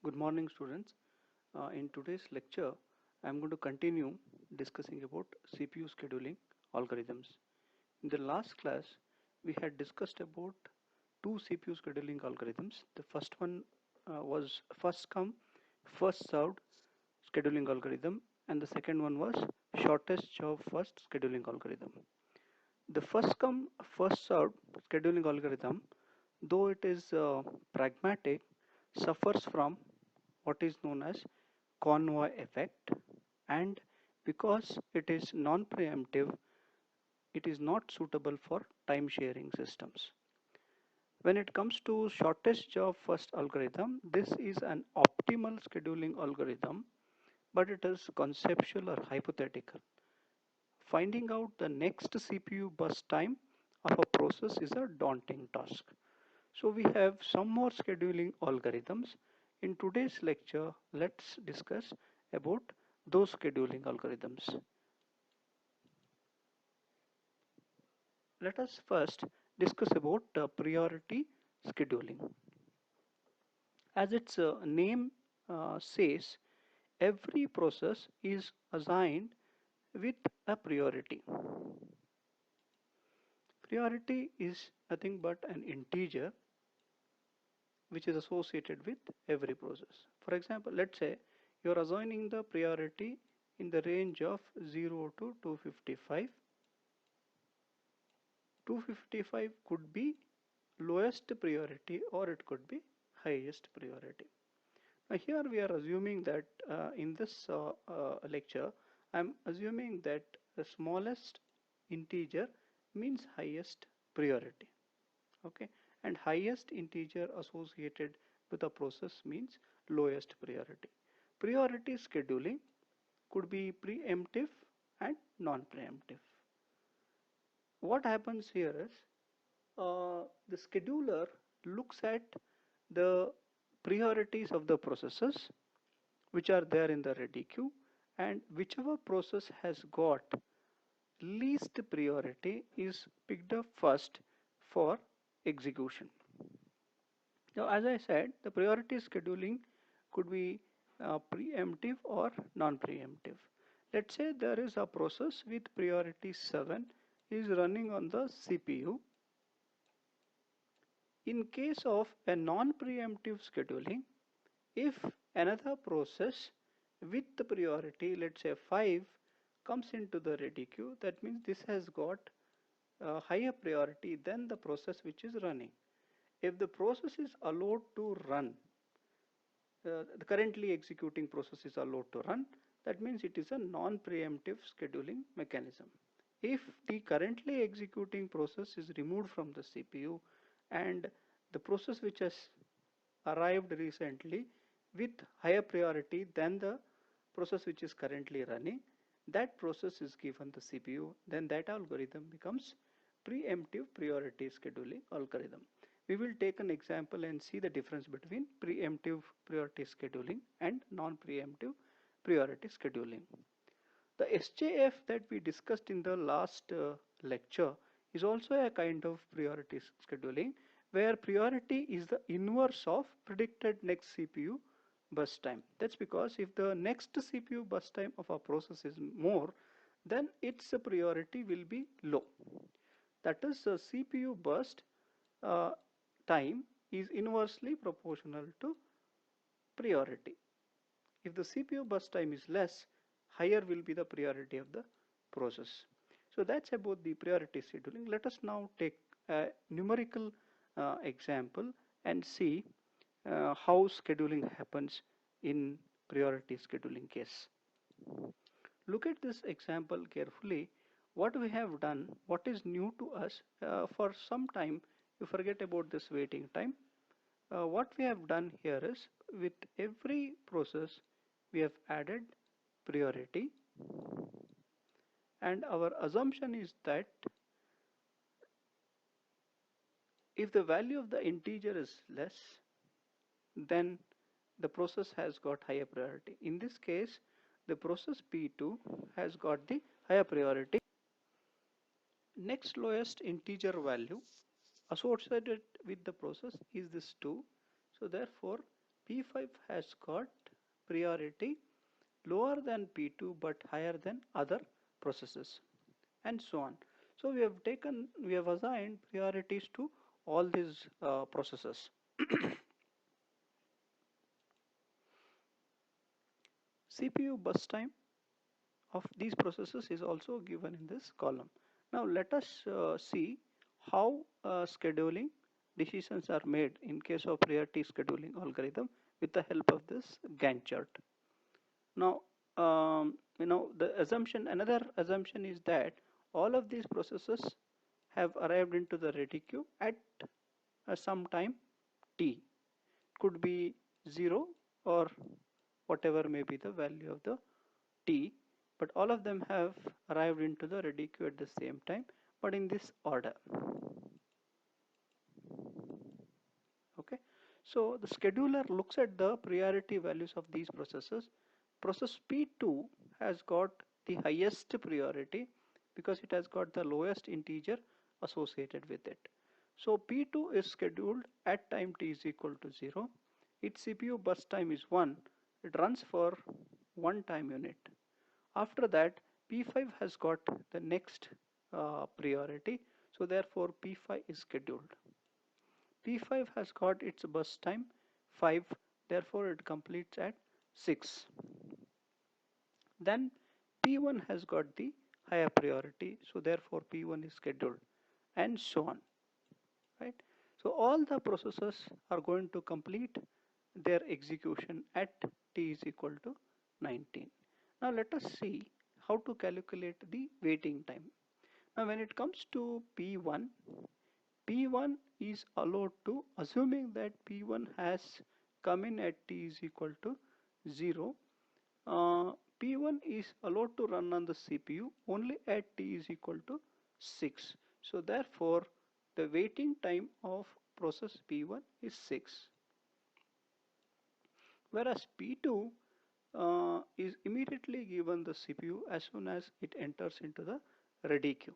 Good morning, students. In today's lecture, I'm going to continue discussing about CPU scheduling algorithms. In the last class, we had discussed about two CPU scheduling algorithms. The first one was first come, first served scheduling algorithm, and the second one was shortest job first scheduling algorithm. The first come, first served scheduling algorithm, though it is pragmatic, suffers from what is known as convoy effect, and because it is non-preemptive, it is not suitable for time sharing systems. When it comes to shortest job first algorithm, this is an optimal scheduling algorithm, but it is conceptual or hypothetical. Finding out the next CPU burst time of a process is a daunting task. So we have some more scheduling algorithms. In today's lecture, let's discuss about those scheduling algorithms. Let us first discuss about priority scheduling. As its name says, every process is assigned with a priority. Priority is nothing but an integer which is associated with every process. For example, let's say you are assigning the priority in the range of 0 to 255. 255 could be lowest priority or it could be highest priority. Now here we are assuming that in this lecture, I am assuming that the smallest integer means highest priority. Okay, and highest integer associated with a process means lowest priority. Priority scheduling could be preemptive and non-preemptive. What happens here is the scheduler looks at the priorities of the processes which are there in the ready queue, and whichever process has got least priority is picked up first for execution. Now, as I said, the priority scheduling could be preemptive or non-preemptive. Let's say there is a process with priority 7 is running on the CPU. In case of a non-preemptive scheduling, if another process with the priority, let's say 5, comes into the ready queue, that means this has got a higher priority than the process which is running. If the process is allowed to run, the currently executing process is allowed to run, that means it is a non-preemptive scheduling mechanism. If the currently executing process is removed from the CPU and the process which has arrived recently with higher priority than the process which is currently running, that process is given the CPU, then that algorithm becomes preemptive priority scheduling algorithm. We will take an example and see the difference between preemptive priority scheduling and non-preemptive priority scheduling. The SJF that we discussed in the last lecture is also a kind of priority scheduling where priority is the inverse of predicted next CPU burst time. That's because if the next CPU burst time of a process is more, then its priority will be low. That is, the CPU burst uh, time is inversely proportional to priority. If the CPU burst time is less, higher will be the priority of the process. So that's about the priority scheduling. Let us now take a numerical example and see how scheduling happens in priority scheduling case. Look at this example carefully. What we have done, what is new to us, for some time you forget about this waiting time. What we have done here is with every process we have added priority, and our assumption is that if the value of the integer is less, then the process has got higher priority. In this case, the process P2 has got the higher priority. Next lowest integer value associated with the process is this 2. So therefore P5 has got priority lower than P2 but higher than other processes, and so on. So we have assigned priorities to all these processes. CPU bus time of these processes is also given in this column. Now let us see how scheduling decisions are made in case of priority scheduling algorithm with the help of this Gantt chart. Now, another assumption is that all of these processes have arrived into the ready queue at some time t. Could be 0 or whatever may be the value of the t, but all of them have arrived into the ready queue at the same time, but in this order. Okay, so the scheduler looks at the priority values of these processes. Process P2 has got the highest priority because it has got the lowest integer associated with it. So P2 is scheduled at time t is equal to 0. Its CPU bus time is 1. It runs for 1 time unit. After that, P5 has got the next priority, so therefore P5 is scheduled. P5 has got its bus time 5, therefore it completes at 6. Then P1 has got the higher priority, so therefore P1 is scheduled, and so on, right? So all the processes are going to complete their execution at t is equal to 19. Now let us see how to calculate the waiting time. Now when it comes to P1, P1 is allowed to, assuming that P1 has come in at t is equal to 0, P1 is allowed to run on the CPU only at t is equal to 6. So therefore the waiting time of process P1 is 6. Whereas P2 is immediately given the CPU as soon as it enters into the ready queue.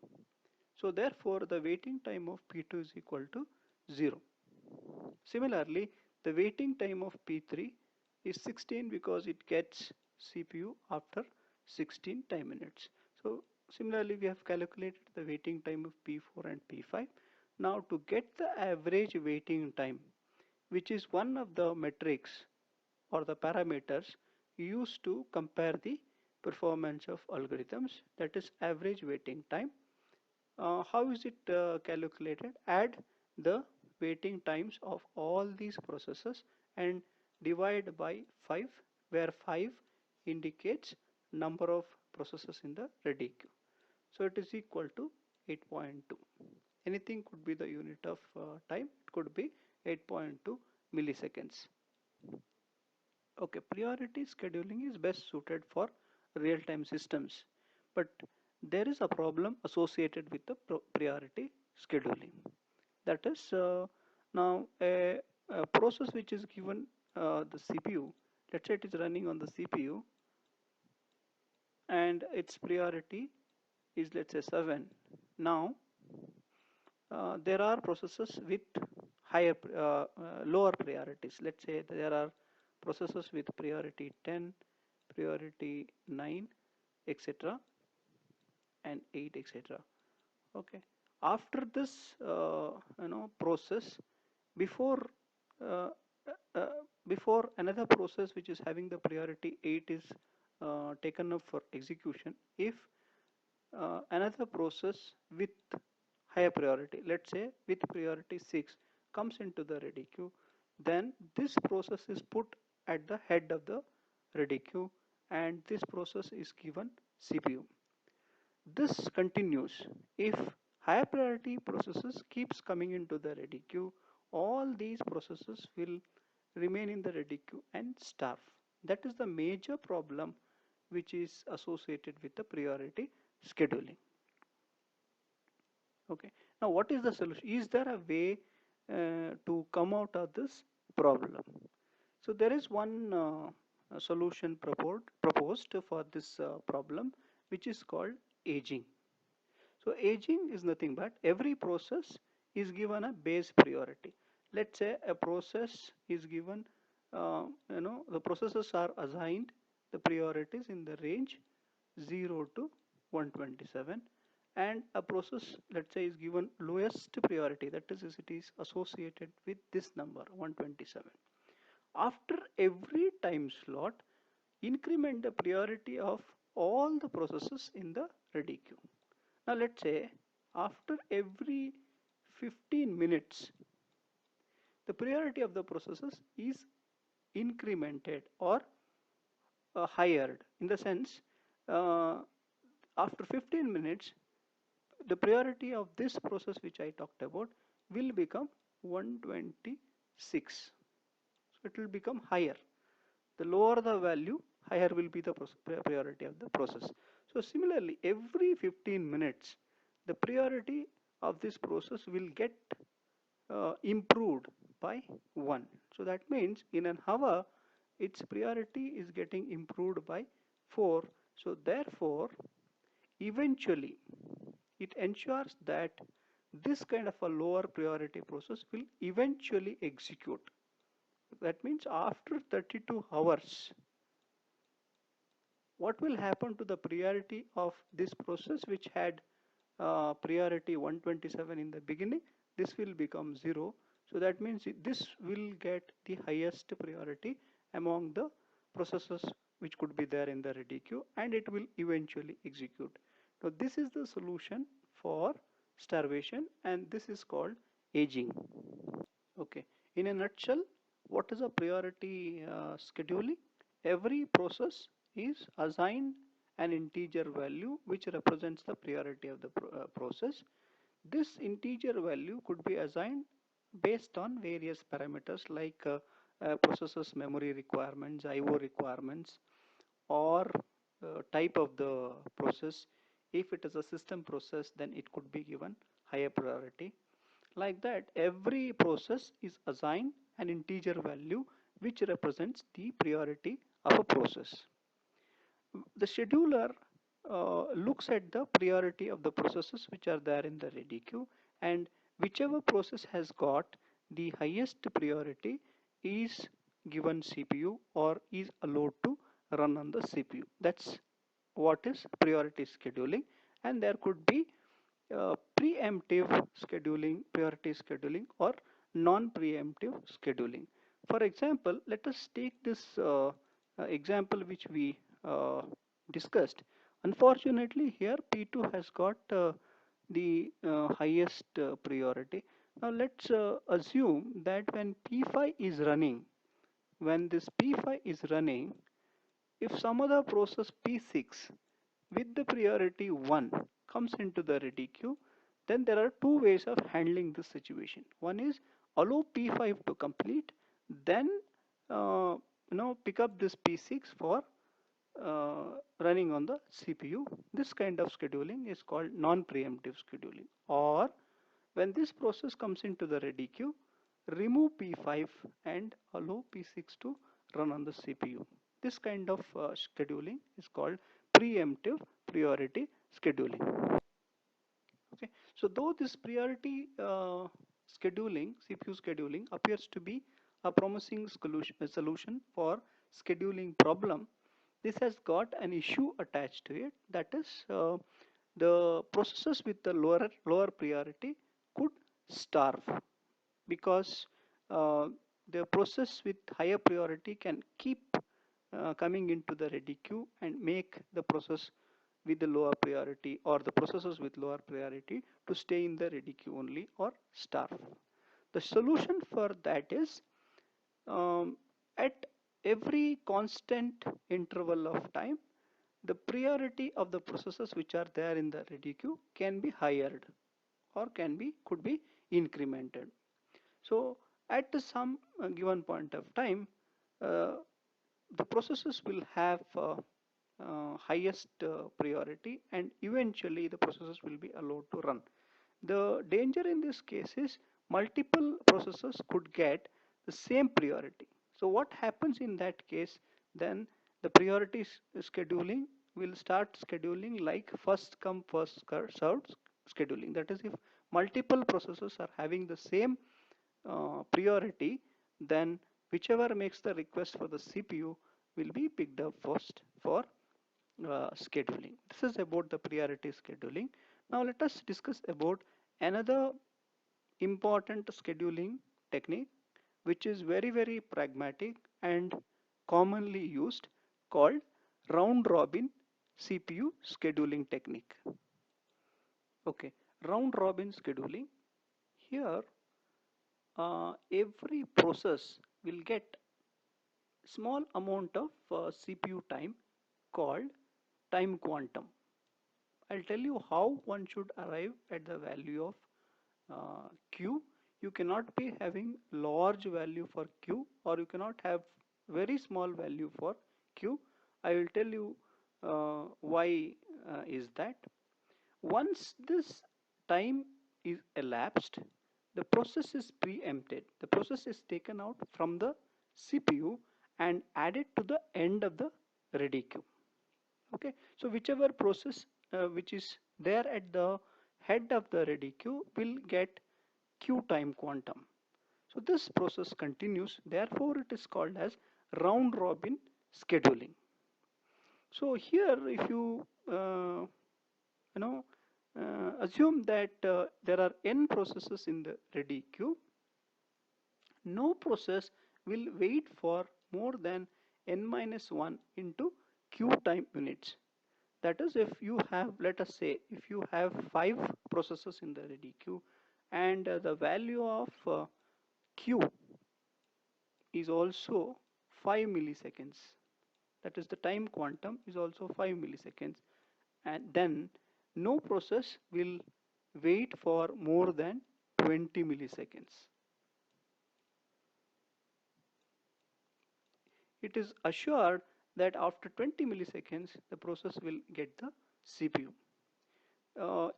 So therefore the waiting time of P2 is equal to 0. Similarly, the waiting time of P3 is 16 because it gets CPU after 16 time minutes. So similarly, we have calculated the waiting time of P4 and P5. Now to get the average waiting time, which is one of the metrics or the parameters used to compare the performance of algorithms, that is average waiting time. How is it calculated? Add the waiting times of all these processes and divide by 5, where 5 indicates number of processes in the ready queue. So it is equal to 8.2. Anything could be the unit of time. It could be 8.2 milliseconds. Okay, priority scheduling is best suited for real-time systems, but there is a problem associated with the priority scheduling. That is, now a process which is given the CPU, let's say it is running on the CPU, and its priority is, let's say, 7. Now there are processes with lower priorities. Let's say there are processes with priority 10, priority 9, etc., and 8, etc. Okay. After this, process, before uh, uh, before another process which is having the priority 8 is taken up for execution, if another process with higher priority, let's say with priority 6, comes into the ready queue, then this process is put at the head of the ready queue and this process is given CPU. This continues. If higher priority processes keeps coming into the ready queue, all these processes will remain in the ready queue and starve. That is the major problem which is associated with the priority scheduling. Okay. Now, what is the solution? Is there a way to come out of this problem? So there is one solution proposed for this problem, which is called aging. So aging is nothing but every process is given a base priority. Let's say a process is given the processes are assigned the priorities in the range 0 to 127, and a process, let's say, is given lowest priority, that is it is associated with this number 127. After every time slot, increment the priority of all the processes in the ready queue. Now let's say after every 15 minutes, the priority of the processes is incremented or higher, in the sense uh, after 15 minutes the priority of this process which I talked about will become 126. So it will become higher. The lower the value, higher will be the priority of the process. So similarly, every 15 minutes the priority of this process will get improved by 1. So that means in an hour its priority is getting improved by 4. So therefore eventually it ensures that this kind of a lower priority process will eventually execute. That means after 32 hours, what will happen to the priority of this process which had priority 127 in the beginning? This will become 0. So that means this will get the highest priority among the processes which could be there in the ready queue, and it will eventually execute. Now this is the solution for starvation, and this is called aging. Okay, in a nutshell, what is a priority scheduling? Every process is assigned an integer value which represents the priority of the process. This integer value could be assigned based on various parameters like processor's memory requirements, IO requirements, or type of the process. If it is a system process, then it could be given higher priority. Like that, every process is assigned an integer value which represents the priority of a process. The scheduler looks at the priority of the processes which are there in the ready queue, and whichever process has got the highest priority is given CPU or is allowed to run on the CPU. That's what is priority scheduling. And there could be preemptive scheduling, priority scheduling, or non-preemptive scheduling. For example, let us take this example which we discussed. Unfortunately, here P2 has got the highest priority. Now let's assume that when P5 is running, when this P5 is running, if some other process P6 with the priority 1 comes into the ready queue, then there are two ways of handling this situation. One is allow P5 to complete, then pick up this P6 for running on the CPU. This kind of scheduling is called non-preemptive scheduling. Or when this process comes into the ready queue, remove P5 and allow P6 to run on the CPU. This kind of scheduling is called preemptive priority scheduling. Okay, so though this priority scheduling, CPU scheduling, appears to be a promising solution for scheduling problem, this has got an issue attached to it. That is, the processes with the lower priority could starve, because uh, the process with higher priority can keep coming into the ready queue and make the process with the lower priority, or the processes with lower priority, to stay in the ready queue only or starve. The solution for that is, at every constant interval of time, the priority of the processes which are there in the ready queue can be highered, or could be incremented. So at some given point of time, uh, the processes will have highest priority, and eventually the processes will be allowed to run. The danger in this case is multiple processes could get the same priority. So what happens in that case? Then the priority scheduling will start scheduling like first come first served scheduling. That is, if multiple processes are having the same priority, then whichever makes the request for the CPU will be picked up first for scheduling. This is about the priority scheduling. Now let us discuss about another important scheduling technique which is very pragmatic and commonly used, called round robin CPU scheduling technique. Okay, round robin scheduling. Here every process will get small amount of CPU time called time quantum. I'll tell you how one should arrive at the value of Q. You cannot be having large value for Q, or you cannot have very small value for Q. I will tell you why is that. Once this time is elapsed, the process is preempted. The process is taken out from the CPU and added to the end of the ready queue. Okay, so whichever process which is there at the head of the ready queue will get Q time quantum. So this process continues, therefore it is called as round robin scheduling. So here if you know assume that there are n processes in the ready queue, no process will wait for more than n minus 1 into Q time units. That is, if you have, let us say, if you have 5 processes in the ready queue and the value of Q is also 5 milliseconds, that is the time quantum is also 5 milliseconds, and then no process will wait for more than 20 milliseconds. It is assured that after 20 milliseconds the process will get the CPU.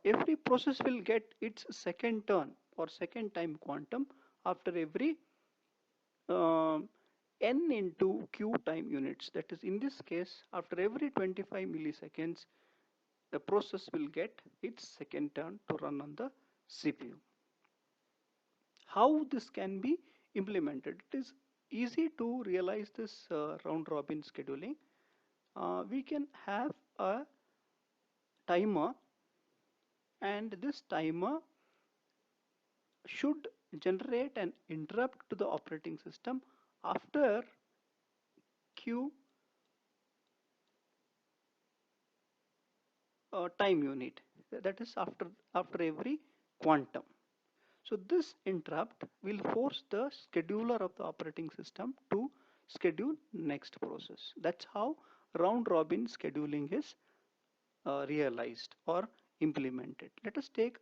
Every process will get its second turn or second time quantum after every n into Q time units. That is, in this case, after every 25 milliseconds the process will get its second turn to run on the CPU. How this can be implemented? It is easy to realize this round robin scheduling. We can have a timer, and this timer should generate an interrupt to the operating system after Q time unit, that is after every quantum. So this interrupt will force the scheduler of the operating system to schedule next process. That's how round robin scheduling is realized or implemented. Let us take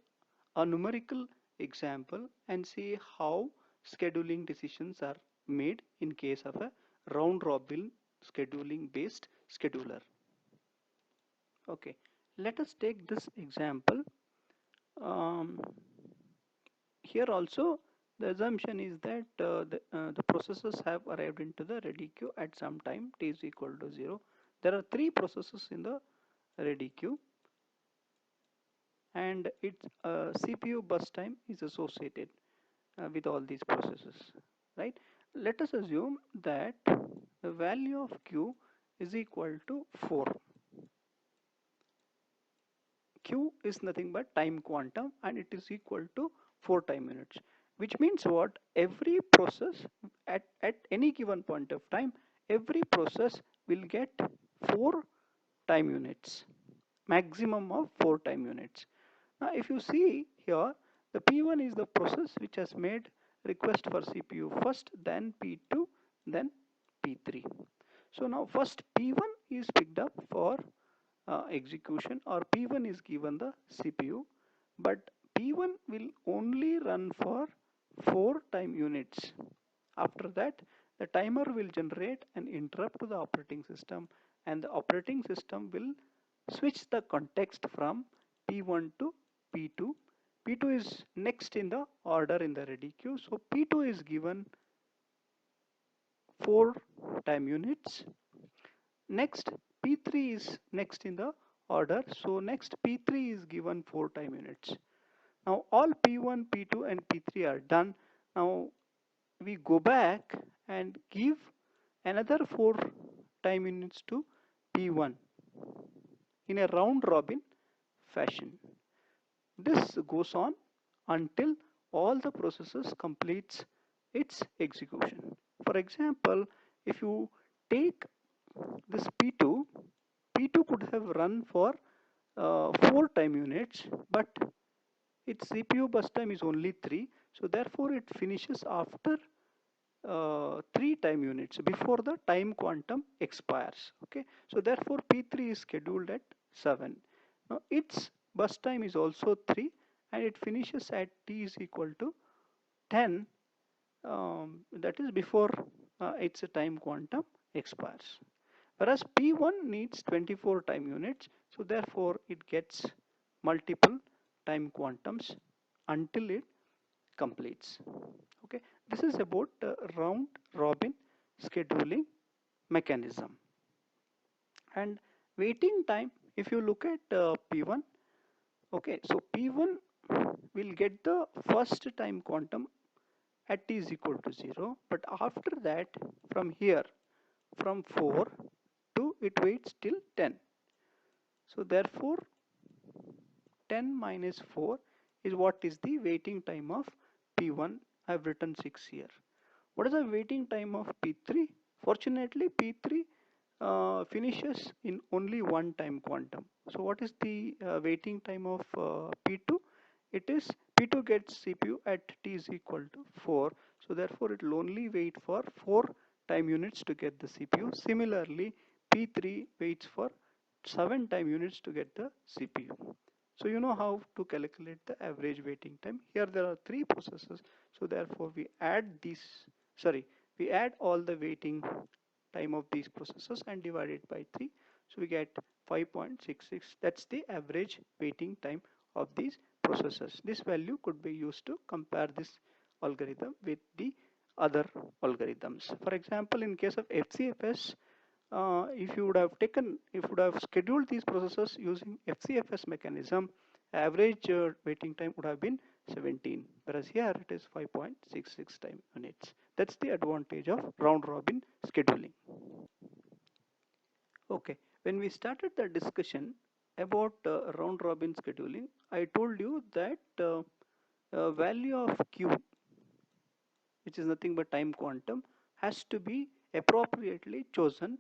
a numerical example and see how scheduling decisions are made in case of a round robin scheduling based scheduler. Okay, let us take this example. Here also the assumption is that the processes have arrived into the ready queue at some time t is equal to 0. There are 3 processes in the ready queue, and its CPU bus time is associated with all these processes, right? Let us assume that the value of Q is equal to 4. Q is nothing but time quantum, and it is equal to 4 time units, which means what? Every process at any given point of time, every process will get 4 time units, maximum of 4 time units. Now if you see here, the P1 is the process which has made request for CPU first, then P2, then P3. So now first P1 is picked up for execution, or P1 is given the CPU, but P1 will only run for 4 time units. After that, the timer will generate an interrupt to the operating system, and the operating system will switch the context from P1 to P2. P2 is next in the order in the ready queue, so P2 is given 4 time units. Next, P3 is next in the order, so next P3 is given 4 time units. Now all P1, P2 and P3 are done. Now we go back and give another 4 time units to P1 in a round robin fashion. This goes on until all the processes completes its execution. For example, if you take this P2, P2 could have run for 4 time units, but its CPU bus time is only 3, so therefore it finishes after 3 time units before the time quantum expires. Okay, so therefore P3 is scheduled at 7. Now its bus time is also 3 and it finishes at t is equal to 10, that is before its time quantum expires. Whereas P1 needs 24 time units, so therefore it gets multiple time quantums until it completes. Okay, this is about round robin scheduling mechanism. And waiting time, if you look at P1, okay, so P1 will get the first time quantum at t is equal to 0, but after that, from here, from 4 to it waits till 10. So therefore 10 minus 4 is what is the waiting time of P1. I have written 6 here. What is the waiting time of P3? Fortunately, P3 finishes in only one time quantum. So what is the waiting time of P2? It is P2 gets CPU at t is equal to 4. So therefore it will only wait for 4 time units to get the CPU. Similarly, P3 waits for 7 time units to get the CPU. So you know how to calculate the average waiting time. Here there are 3 processes. So therefore we add we add all the waiting time of these processes and divide it by 3. So we get 5.66. That's the average waiting time of these processes. This value could be used to compare this algorithm with the other algorithms. For example, in case of FCFS, if you would have scheduled these processes using FCFS mechanism, average waiting time would have been 17, whereas here it is 5.66 time units. That's the advantage of round robin scheduling. Okay, when we started the discussion about round robin scheduling, I told you that value of Q, which is nothing but time quantum, has to be appropriately chosen.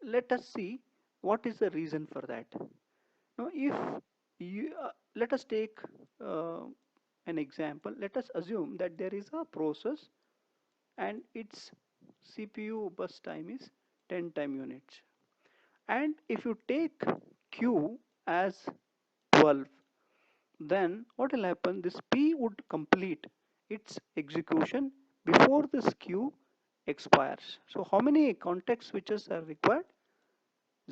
Let us see what is the reason for that. Now, if you let us take uh, an example. Let us assume that there is a process and its CPU bus time is 10 time units. And if you take Q as 12, then what will happen? This P would complete its execution before this Q expires. So how many context switches are required?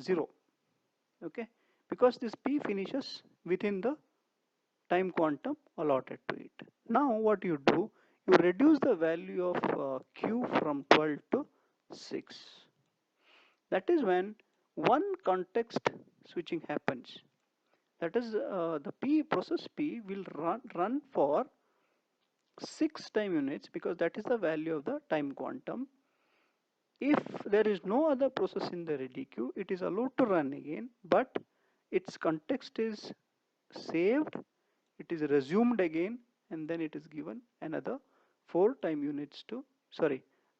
0. Okay, because this P finishes within the time quantum allotted to it. Now what you do, you reduce the value of Q from 12 to 6. That is when one context switching happens. That is the P process P will run for 6 time units because that is the value of the time quantum. If there is no other process in the ready queue, it is allowed to run again, but its context is saved, it is resumed again, and then it is given another 4 time units to,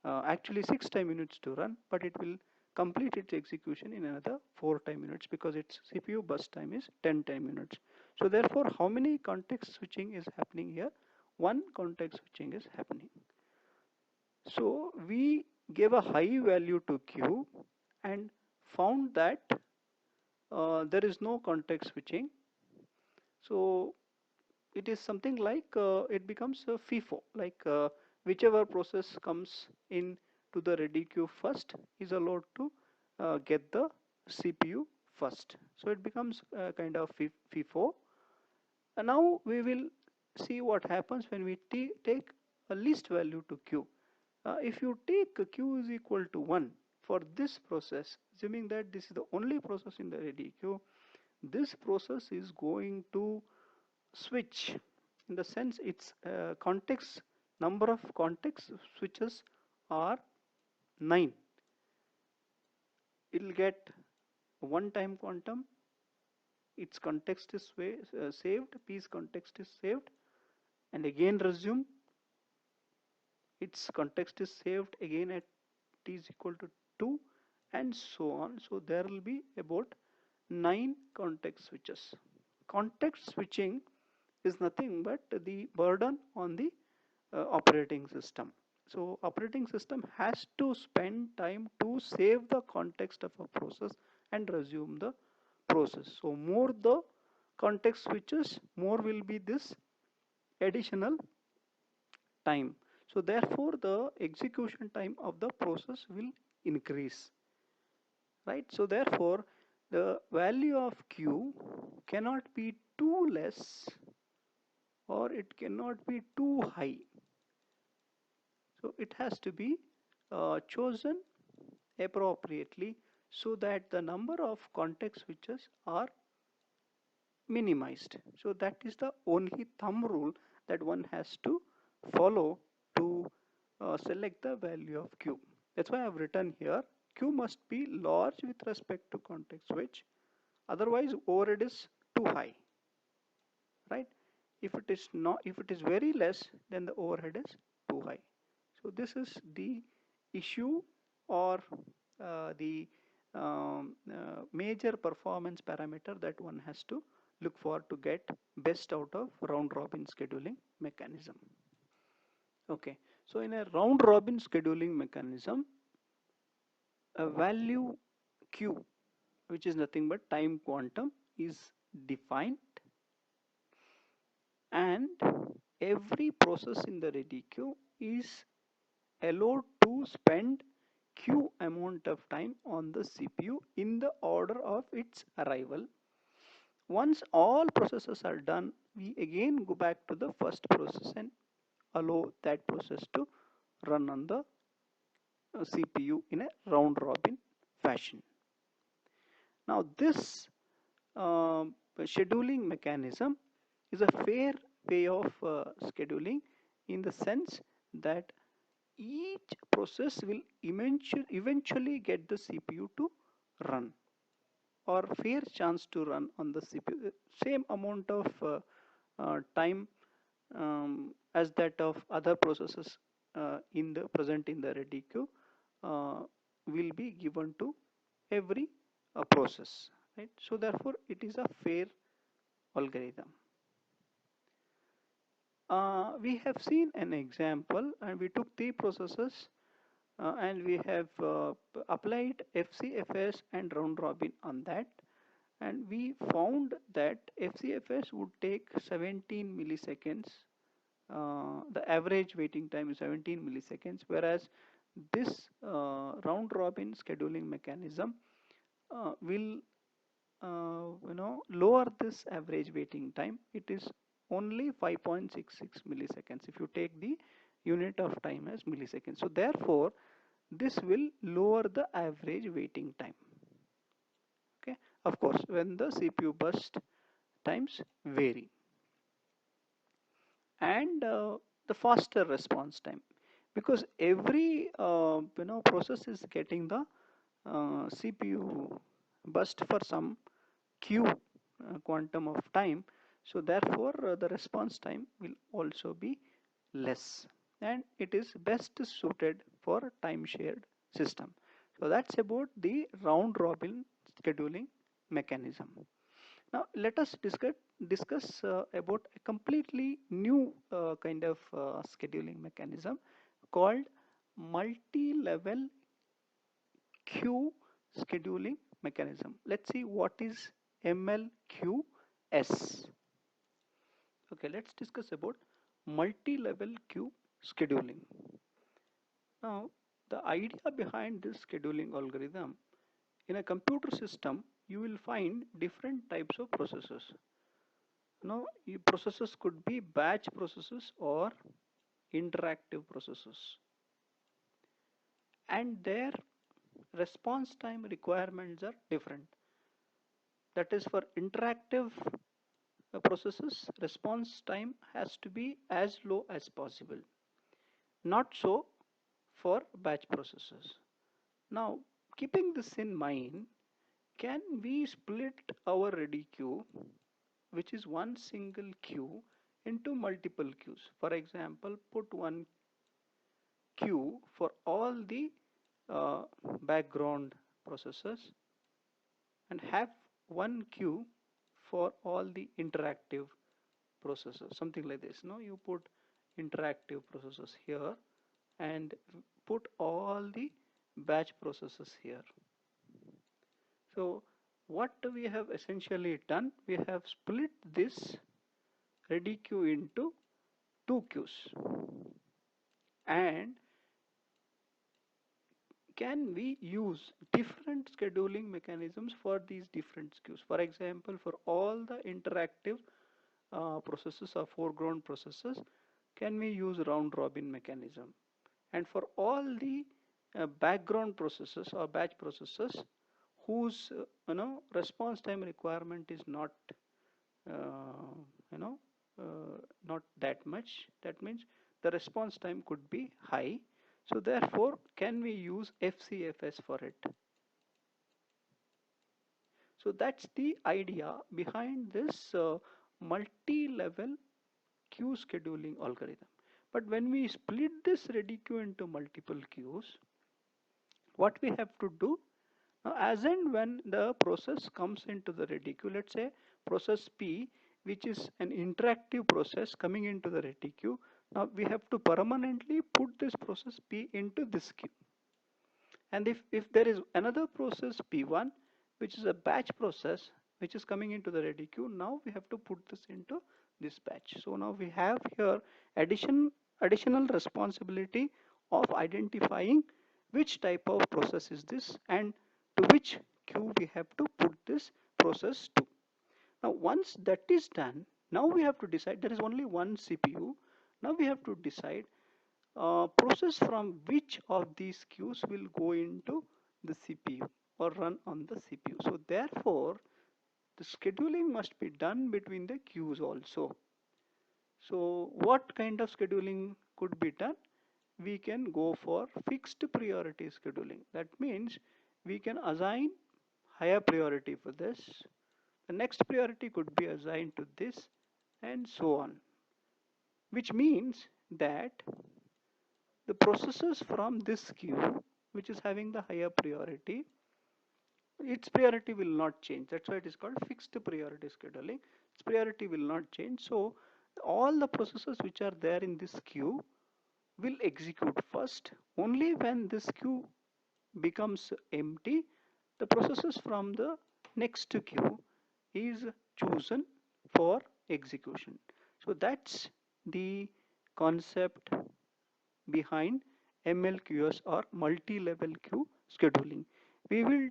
actually 6 time units to run, but it will complete its execution in another 4 time units because its CPU bus time is 10 time units. So therefore, how many context switching is happening here? One context switching is happening. So we gave a high value to Q and found that there is no context switching. So it is something like it becomes a FIFO, like whichever process comes in to the ready queue first is allowed to get the CPU first. So it becomes kind of FIFO. And now we will see what happens when we take a least value to Q. If you take Q is equal to 1 for this process, assuming that this is the only process in the ready queue, this process is going to switch, in the sense its context, number of context switches are 9, it will get one time quantum, its context is saved, P's context is saved, and again resume, its context is saved again at t is equal to 2, and so on. So there will be about 9 context switches. Context switching is nothing but the burden on the operating system. So operating system has to spend time to save the context of a process and resume the process. So more the context switches, more will be this additional time. So therefore the execution time of the process will increase, right? So therefore the value of Q cannot be too less or it cannot be too high. So it has to be chosen appropriately so that the number of context switches are minimized. So that is the only thumb rule that one has to follow to select the value of Q. That's why I've written here Q must be large with respect to context switch, otherwise overhead is too high, right? If it is not, if it is very less, then the overhead is too high. So this is the issue or the major performance parameter that one has to look for to get best out of round robin scheduling mechanism. Okay, so in a round robin scheduling mechanism, a value Q, which is nothing but time quantum, is defined, and every process in the ready queue is allowed to spend Q amount of time on the CPU in the order of its arrival. Once all processes are done, we again go back to the first process and allow that process to run on the CPU in a round robin fashion. Now this scheduling mechanism is a fair way of scheduling, in the sense that each process will eventually get the CPU to run, or fair chance to run on the CPU, same amount of time as that of other processes in the present in the ready queue will be given to every process, right? So therefore it is a fair algorithm. We have seen an example, and we took the processes and we have applied FCFS and round robin on that, and we found that FCFS would take 17 milliseconds. The average waiting time is 17 milliseconds, whereas this round robin scheduling mechanism will lower this average waiting time. It is only 5.66 milliseconds if you take the unit of time as milliseconds. So therefore this will lower the average waiting time. Okay, of course when the CPU burst times vary, and the faster response time, because every process is getting the CPU burst for some Q quantum of time. So therefore the response time will also be less, and it is best suited for time shared system. So that's about the round robin scheduling mechanism. Now let us discuss about a completely new kind of scheduling mechanism called multi-level queue scheduling mechanism. Let's see what is MLQS. Okay, let's discuss about multi-level queue scheduling. Now, the idea behind this scheduling algorithm, in a computer system, you will find different types of processes. Now, processes could be batch processes or interactive processes, and their response time requirements are different. That is, for interactive processes, response time has to be as low as possible. Not so for batch processes. Now, keeping this in mind, can we split our ready queue, which is one single queue, into multiple queues? For example, put one queue for all the background processes and have one queue for all the interactive processes, something like this. No, you put interactive processes here and put all the batch processes here. So what we have essentially done, we have split this ready queue into two queues. And can we use different scheduling mechanisms for these different queues? For example, for all the interactive processes or foreground processes, can we use round robin mechanism? And for all the background processes or batch processes whose response time requirement is not uh, you know not that much, that means the response time could be high, so therefore can we use FCFS for it? So that's the idea behind this multi-level queue scheduling algorithm. But when we split this ready queue into multiple queues, what we have to do now, as and when the process comes into the ready queue, let's say process P, which is an interactive process coming into the ready queue, now we have to permanently put this process P into this queue. And if there is another process P1, which is a batch process, which is coming into the ready queue, now we have to put this into this batch. So now we have here additional responsibility of identifying which type of process is this and to which queue we have to put this process to. Now once that is done, now we have to decide, there is only one CPU. Now we have to decide process from which of these queues will go into the CPU or run on the CPU. So therefore the scheduling must be done between the queues also. So what kind of scheduling could be done? We can go for fixed priority scheduling. That means we can assign higher priority for this. The next priority could be assigned to this and so on. Which means that the processes from this queue, which is having the higher priority, its priority will not change. That's why it is called fixed priority scheduling. Its priority will not change. So all the processes which are there in this queue will execute first. Only when this queue becomes empty, the processes from the next queue is chosen for execution. So that's the concept behind MLQS or multi-level queue scheduling. We will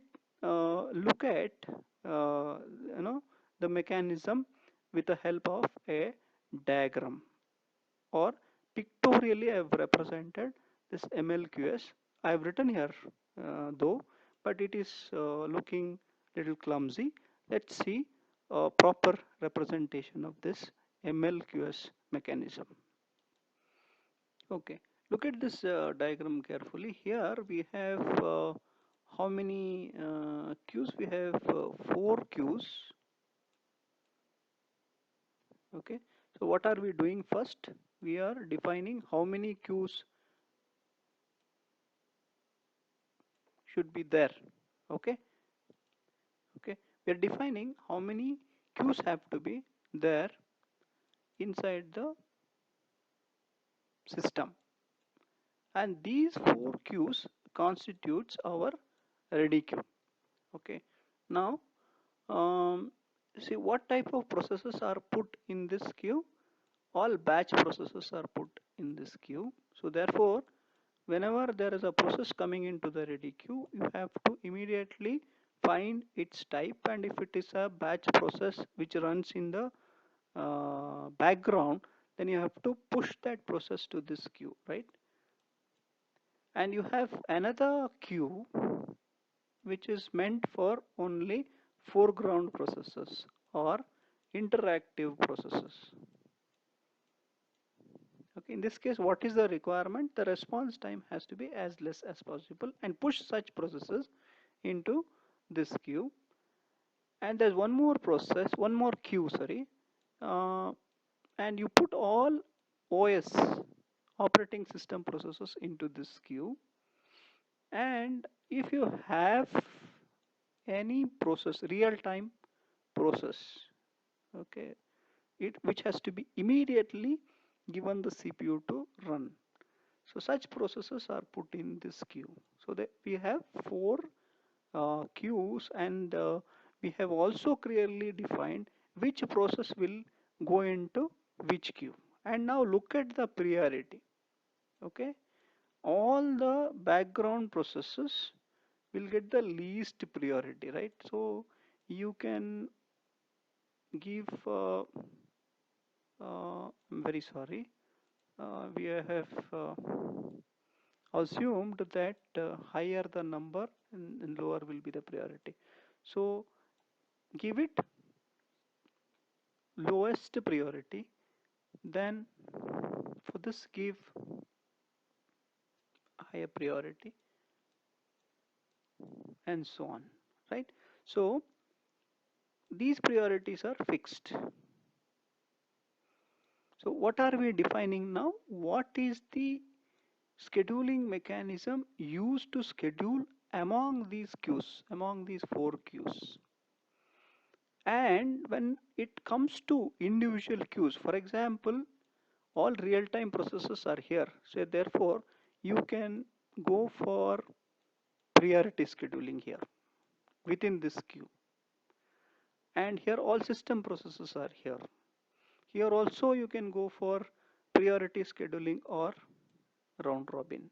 look at you know the mechanism with the help of a diagram, or pictorially I have represented this MLQS. I have written here though, but it is looking little clumsy. Let's see a proper representation of this MLQS mechanism. Okay, look at this diagram carefully. Here we have how many queues? We have four queues. Okay, so what are we doing first? We are defining how many queues should be there. Okay, okay, we are defining how many queues have to be there inside the system, and these four queues constitutes our ready queue. Okay, now see what type of processes are put in this queue. All batch processes are put in this queue. So therefore whenever there is a process coming into the ready queue, you have to immediately find its type, and if it is a batch process which runs in the background, then you have to push that process to this queue, right? And you have another queue which is meant for only foreground processes or interactive processes. Okay, in this case, what is the requirement? The response time has to be as less as possible and push such processes into this queue. And there's one more process, one more queue, sorry, uh, and you put all OS, operating system processes, into this queue. And if you have any process, real-time process, okay, it which has to be immediately given the CPU to run. So such processes are put in this queue. So that we have four queues, and we have also clearly defined which process will go into which queue. And now look at the priority. Okay, all the background processes will get the least priority, right? So you can give I'm very sorry, we have assumed that higher the number and lower will be the priority. So give it lowest priority, then for this give higher priority, and so on, right? So these priorities are fixed. So what are we defining now? What is the scheduling mechanism used to schedule among these queues, among these four queues? And when it comes to individual queues, for example, all real-time processes are here. So therefore, you can go for priority scheduling here within this queue. And here all system processes are here. Here also you can go for priority scheduling or round robin.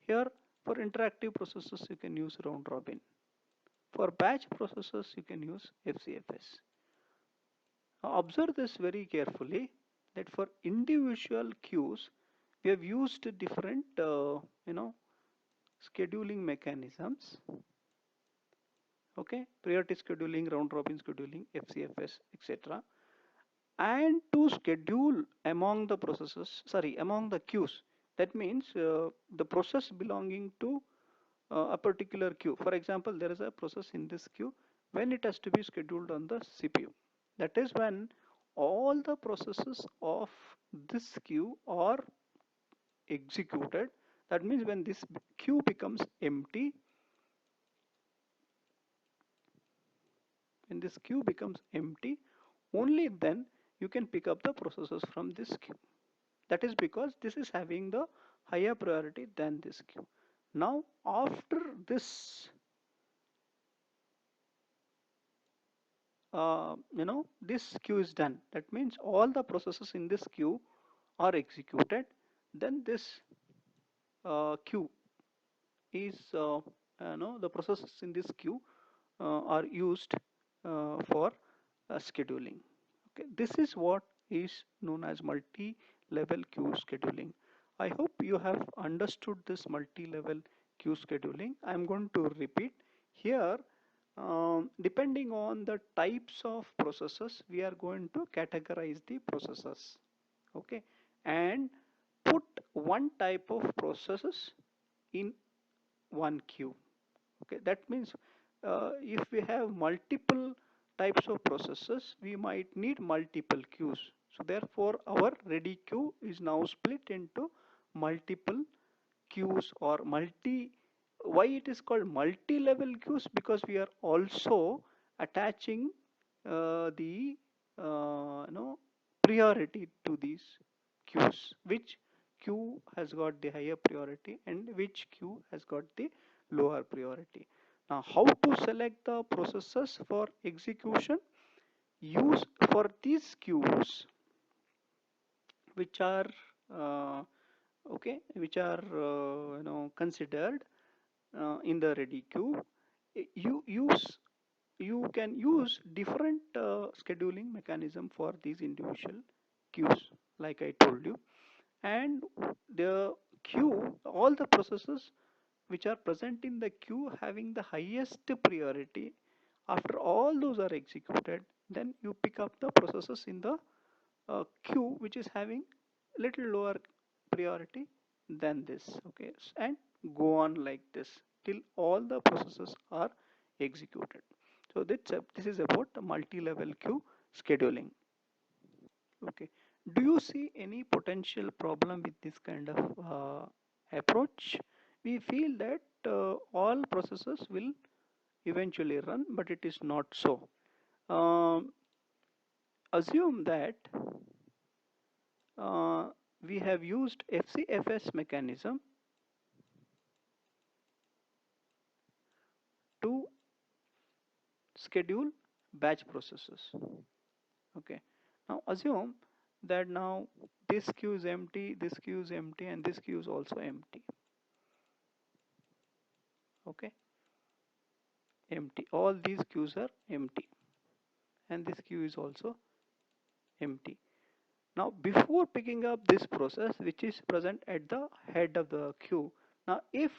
Here for interactive processes you can use round robin. For batch processes you can use FCFS. Now observe this very carefully, that for individual queues we have used different scheduling mechanisms. Okay, priority scheduling, round robin scheduling, FCFS, etc. And to schedule among the processes, sorry, among the queues, that means the process belonging to a particular queue. For example, there is a process in this queue. When it has to be scheduled on the CPU, that is when all the processes of this queue are executed. That means when this queue becomes empty, when this queue becomes empty, only then you can pick up the processes from this queue. That is because this is having the higher priority than this queue. Now after this this queue is done, that means all the processes in this queue are executed, then this queue is the processes in this queue are used for scheduling. Okay, this is what is known as multi-level queue scheduling. I hope you have understood this multi-level queue scheduling. I'm going to repeat here. Depending on the types of processes, we are going to categorize the processes. Okay, and put one type of processes in one queue. Okay, that means if we have multiple types of processes, we might need multiple queues. So therefore our ready queue is now split into multiple queues, or multi. Why it is called multi-level queues? Because we are also attaching the priority to these queues. Which queue has got the higher priority and which queue has got the lower priority. Now how to select the processes for execution? Use for these queues which are uh, okay, which are considered in the ready queue. You can use different scheduling mechanism for these individual queues, like I told you. And the queue, all the processes which are present in the queue having the highest priority, after all those are executed, then you pick up the processes in the queue which is having little lower priority than this. Okay, and go on like this till all the processes are executed. So this is about the multi-level queue scheduling. Okay, do you see any potential problem with this kind of approach? We feel that all processes will eventually run, but it is not so. Um, Assume that uh, we have used FCFS mechanism to schedule batch processes. Okay, now assume that now this queue is empty, this queue is empty, and this queue is also empty. Okay, empty. All these queues are empty, and this queue is also empty. Now, before picking up this process, which is present at the head of the queue, now if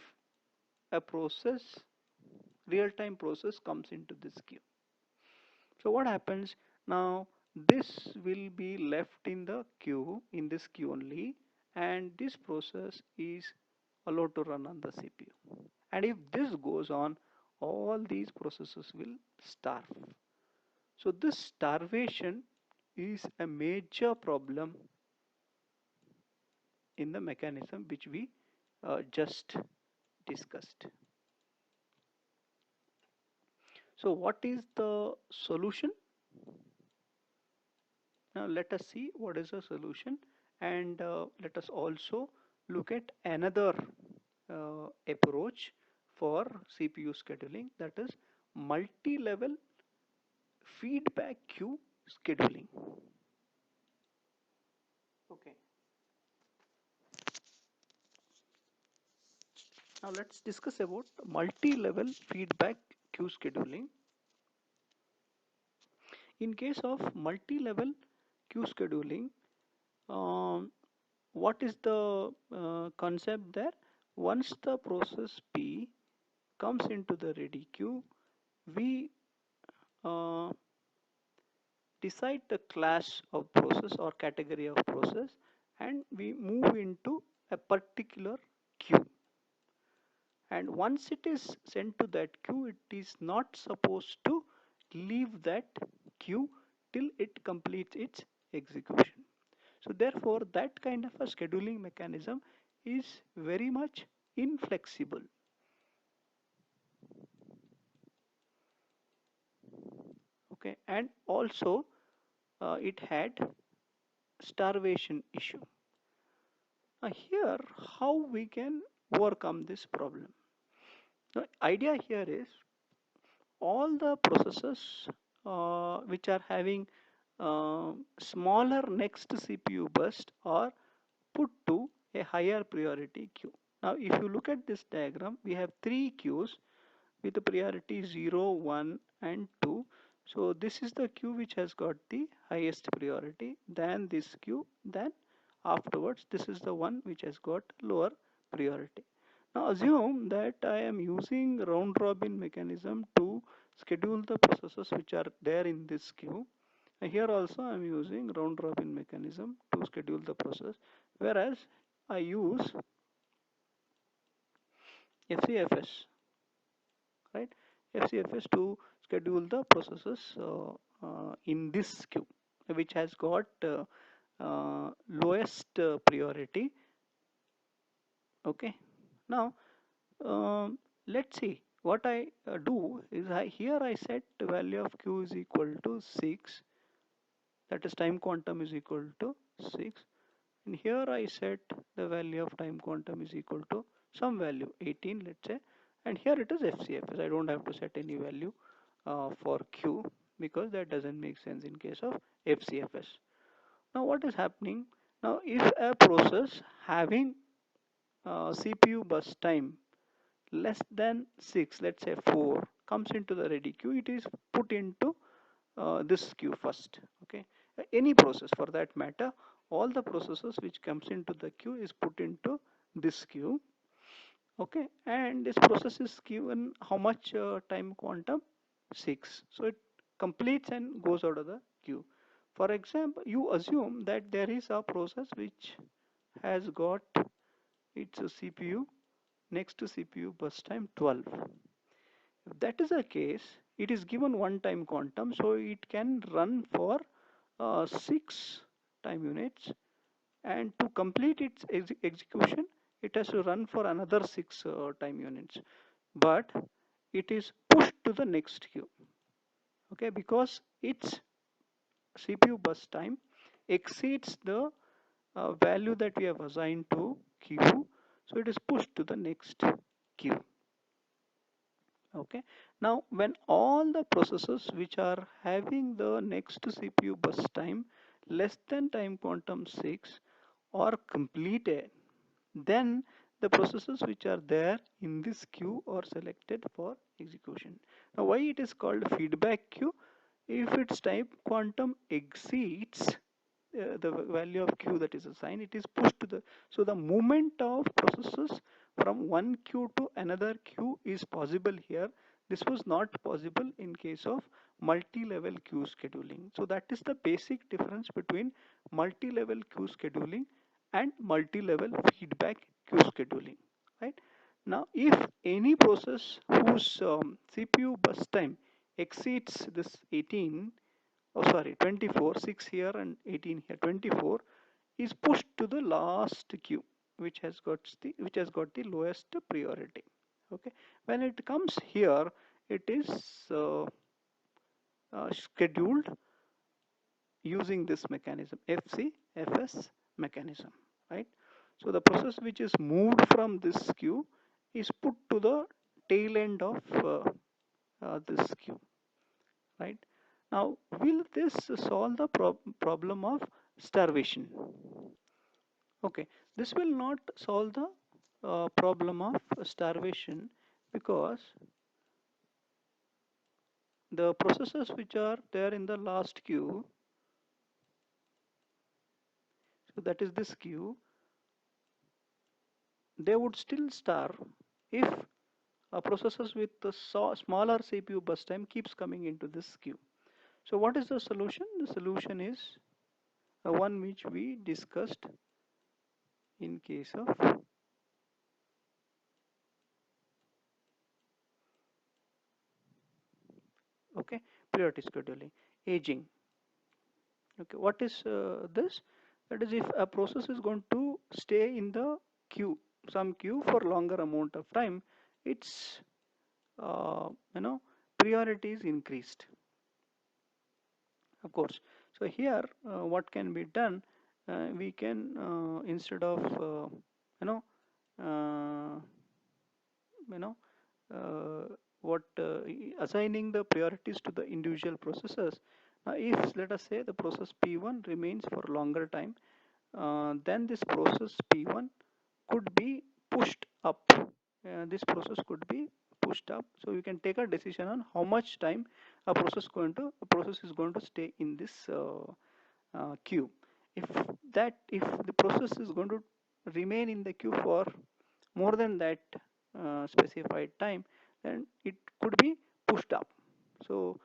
a process, real-time process comes into this queue, so what happens now? This will be left in the queue, in this queue only, and this process is allowed to run on the CPU. And if this goes on, all these processes will starve. So this starvation is a major problem in the mechanism which we just discussed. So what is the solution? Now let us see what is the solution, and let us also look at another approach for CPU scheduling, that is multi-level feedback queue scheduling. Okay, now let's discuss about multi-level feedback queue scheduling. In case of multi-level queue scheduling, um, what is the concept there? Once the process P comes into the ready queue, we uh, decide the class of process or category of process, and we move into a particular queue. And once it is sent to that queue, it is not supposed to leave that queue till it completes its execution. So therefore that kind of a scheduling mechanism is very much inflexible. Okay, and also it had starvation issue. Now here, how we can overcome this problem? The idea here is all the processes which are having smaller next CPU burst are put to a higher priority queue. Now if you look at this diagram, we have three queues with the priority 0, 1 and 2. So this is the queue which has got the highest priority, then this queue, then afterwards this is the one which has got lower priority. Now assume that I am using round robin mechanism to schedule the processes which are there in this queue. And here also I am using round robin mechanism to schedule the process, whereas I use FCFS, right? FCFS to schedule the processes in this queue, which has got lowest priority. Okay, now let's see what I do is here I set the value of q is equal to 6, that is time quantum is equal to 6, and here I set the value of time quantum is equal to some value 18, let's say, and here it is FCFS. I don't have to set any value for q because that doesn't make sense in case of FCFS. Now what is happening? Now if a process having CPU burst time less than 6, let's say 4, comes into the ready queue, it is put into this queue first. Okay, any process for that matter, all the processes which comes into the queue is put into this queue. Okay, and this process is given how much time quantum? 6. So it completes and goes out of the queue. For example, you assume that there is a process which has got its CPU next to CPU bus time 12. If that is the case, it is given one time quantum, so it can run for 6 time units, and to complete its execution it has to run for another 6 time units, but it is pushed to the next queue, okay, because its CPU bus time exceeds the value that we have assigned to queue, so it is pushed to the next queue. Okay, now when all the processes which are having the next CPU bus time less than time quantum 6 are completed, then the processes which are there in this queue are selected for execution. Now why it is called feedback queue? If its time quantum exceeds the value of queue that is assigned, it is pushed to the, so the movement of processes from one queue to another queue is possible here. This was not possible in case of multi-level queue scheduling. So that is the basic difference between multi-level queue scheduling and multi-level feedback queue scheduling, right? Now if any process whose CPU bus time exceeds this 18, oh sorry, 24, 6 here and 18 here, 24 is pushed to the last queue which has got the lowest priority. Okay, when it comes here it is scheduled using this mechanism, FCFS mechanism, right? So the process which is moved from this queue is put to the tail end of this queue, right? Now, will this solve the problem of starvation? Okay, this will not solve the problem of starvation, because the processes which are there in the last queue, so that is this queue, they would still starve if processes with the smaller CPU bus time keeps coming into this queue. So what is the solution? The solution is one which we discussed in case of okay, priority scheduling. Aging. Okay, what is this? That is, if a process is going to stay in the queue, some queue for longer amount of time, its you know, priority is increased, of course. So here what can be done, we can instead of you know uh, you know what assigning the priorities to the individual processes. Now if let us say the process P1 remains for longer time, then this process P1 could be pushed up. This process could be pushed up, so you can take a decision on how much time a process is going to stay in this queue. If the process is going to remain in the queue for more than that specified time, then it could be pushed up. So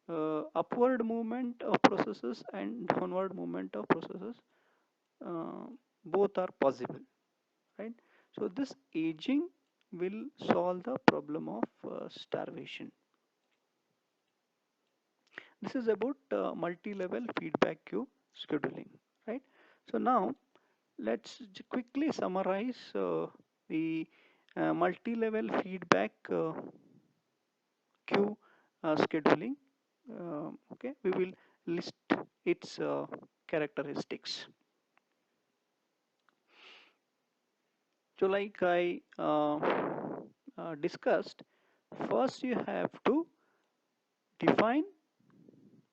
upward movement of processes and downward movement of processes, uh, both are possible, right? So this aging will solve the problem of starvation. This is about multi-level feedback queue scheduling, right? So now let's quickly summarize the multi-level feedback queue scheduling. Okay, we will list its characteristics. So like I discussed, first you have to define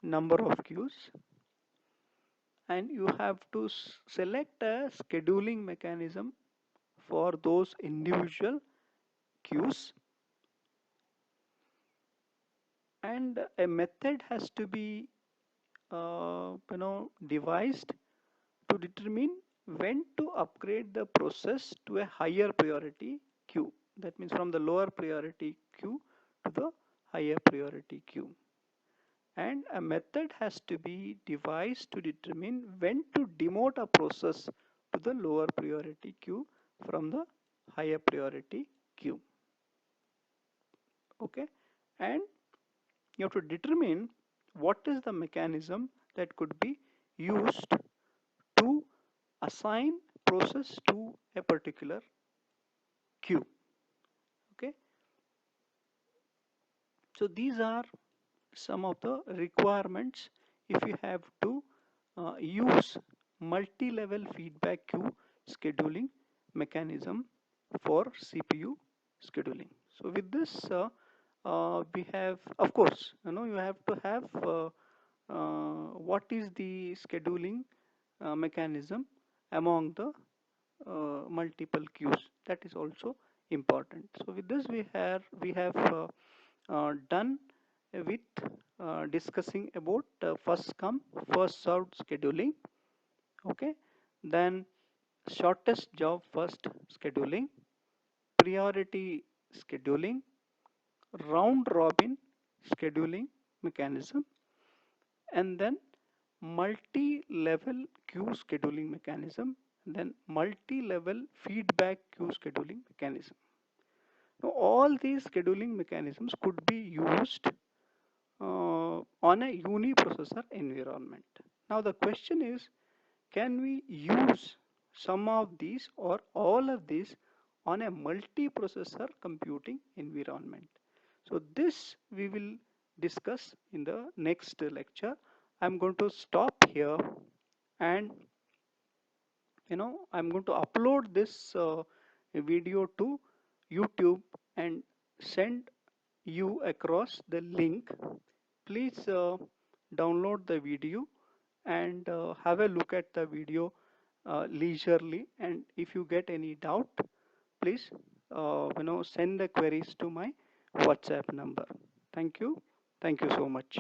number of queues, and you have to select a scheduling mechanism for those individual queues, and a method has to be devised to determine when to upgrade the process to a higher priority queue. That means from the lower priority queue to the higher priority queue. and a method has to be devised to determine when to demote a process to the lower priority queue from the higher priority queue. Okay, and you have to determine what is the mechanism that could be used to assign process to a particular queue. Okay, so these are some of the requirements if you have to use multi-level feedback queue scheduling mechanism for CPU scheduling. So with this we have, of course, you have to have what is the scheduling mechanism among the multiple queues. That is also important. So with this we have done with discussing about first come first served scheduling. Okay, then shortest job first scheduling, priority scheduling, round robin scheduling mechanism, and then multi-level queue scheduling mechanism, and then multi-level feedback queue scheduling mechanism. Now all these scheduling mechanisms could be used on a uniprocessor environment. Now the question is, can we use some of these or all of these on a multiprocessor computing environment? So this we will discuss in the next lecture. I'm going to stop here, and I'm going to upload this video to YouTube and send you across the link. Please download the video and have a look at the video leisurely, and if you get any doubt, please send the queries to my WhatsApp number. Thank you so much.